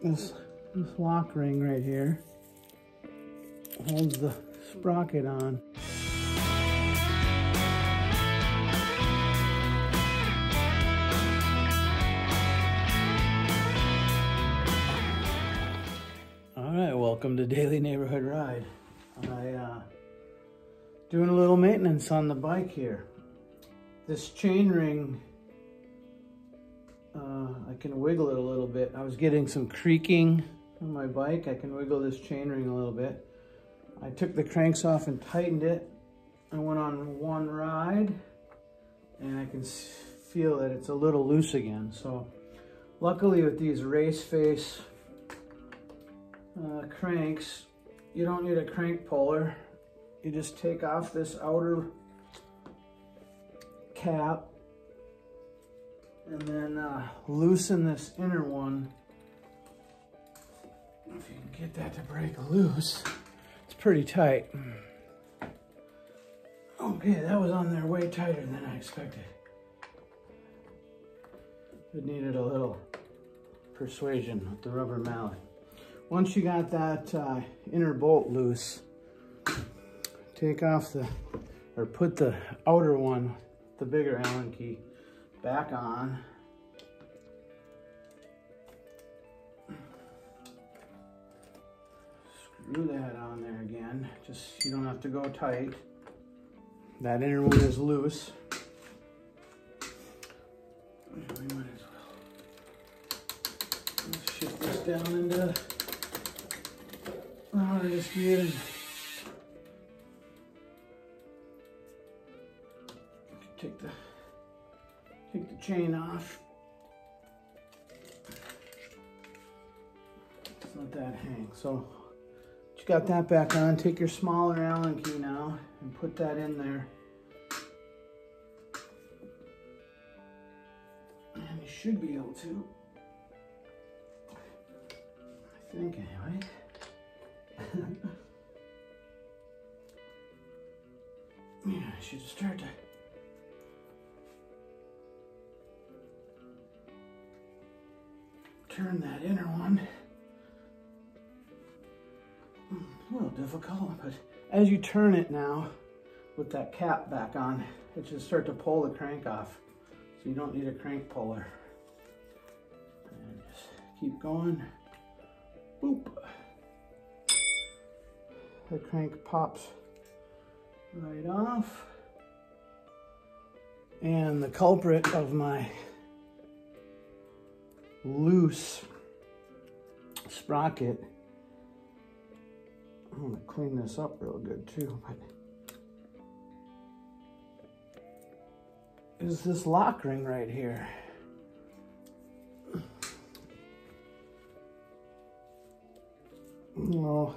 this lock ring right here holds the sprocket on. Alright, welcome to Daily Neighborhood Ride. Doing a little maintenance on the bike here. This chain ring, I can wiggle it a little bit. I was getting some creaking on my bike. I can wiggle this chain ring a little bit. I took the cranks off and tightened it. I went on one ride and I can feel that it's a little loose again. So luckily with these race face cranks, you don't need a crank puller. You just take off this outer cap and then loosen this inner one. If you can get that to break loose, it's pretty tight. Okay, that was on there way tighter than I expected. It needed a little persuasion with the rubber mallet. Once you got that inner bolt loose, take off put the outer one, the bigger Allen key, back on. Screw that on there again. Just, you don't have to go tight. That inner one is loose. We might as well. Let's shift this down into the hardest gear. Take the chain off. Just let that hang. So you got that back on. Take your smaller Allen key now and put that in there. And you should be able to. I think anyway. Yeah, I should start to turn that inner one. A little difficult, but as you turn it now, with that cap back on, it should start to pull the crank off. So you don't need a crank puller. And just keep going. Boop. The crank pops right off. And the culprit of my loose sprocket, I'm going to clean this up real good too, but is this lock ring right here. Well,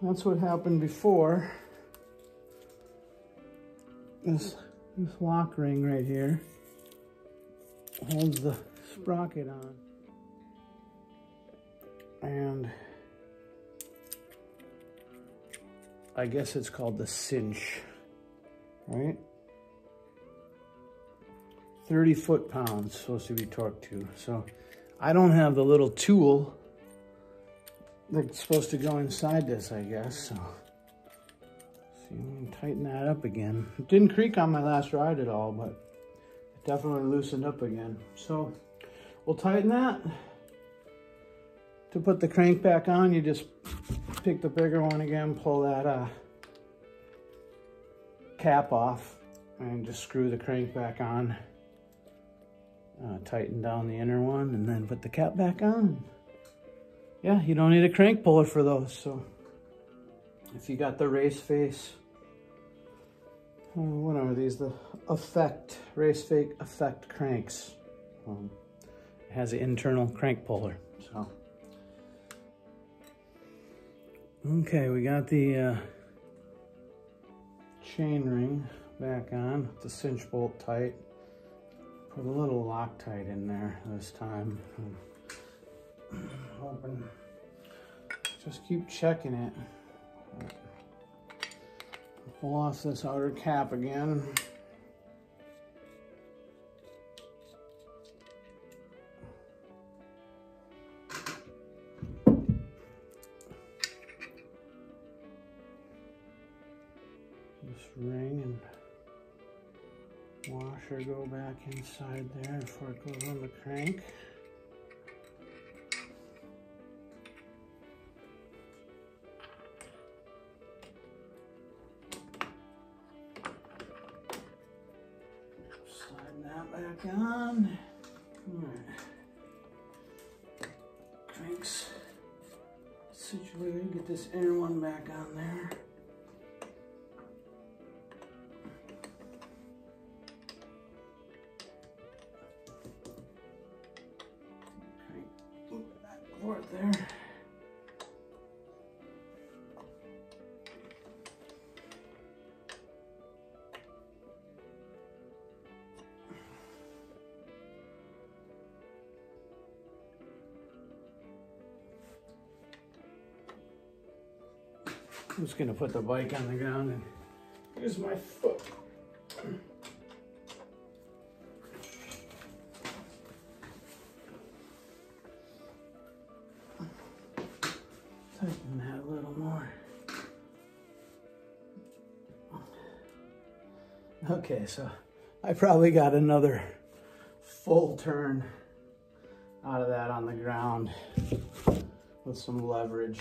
that's what happened before. This lock ring right here holds the sprocket on, and I guess it's called the cinch, right? 30 foot-pounds supposed to be torqued to. So I don't have the little tool that's supposed to go inside this, I guess. So see, we can tighten that up again. It didn't creak on my last ride at all, but it definitely loosened up again. So we'll tighten that. To put the crank back on, you just pick the bigger one again, pull that cap off, and just screw the crank back on. Tighten down the inner one, and then put the cap back on. Yeah, you don't need a crank puller for those. So if you got the race face, what are these? The race face Aeffect cranks. It has an internal crank puller. So okay, we got the chain ring back on, the cinch bolt tight. Put a little Loctite in there this time. Hoping, just keep checking it. Pull off this outer cap again. ring and washer go back inside there before it goes on the crank. Slide that back on. All right. Cranks situated. Get this inner one back on there. Back and forth there. I'm just gonna put the bike on the ground and use my foot. Tighten that a little more. Okay, so I probably got another full turn out of that on the ground with some leverage.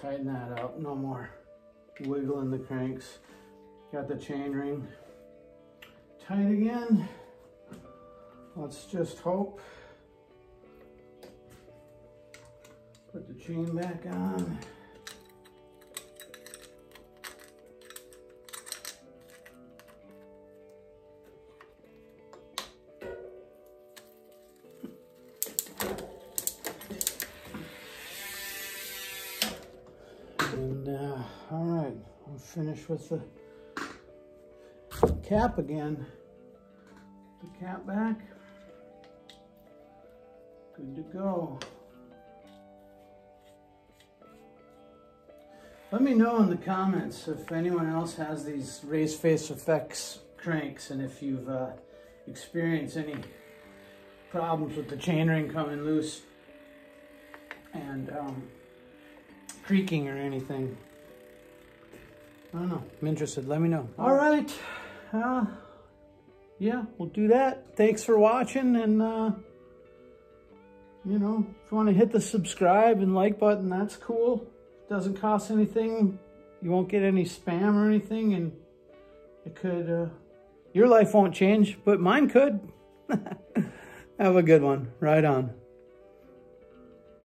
Tighten that up, no more wiggling the cranks. Got the chain ring tight again. Let's just hope. Put the chain back on. And all right, I'll finish with the cap again. The cap back. Good to go. Let me know in the comments if anyone else has these raised face effects cranks and if you've experienced any problems with the chainring coming loose and creaking or anything. I don't know. I'm interested. Let me know. All right. Yeah, we'll do that. Thanks for watching. And, you know, if you want to hit the subscribe and like button, that's cool. It doesn't cost anything. You won't get any spam or anything. And it could, your life won't change, but mine could. Have a good one. Right on.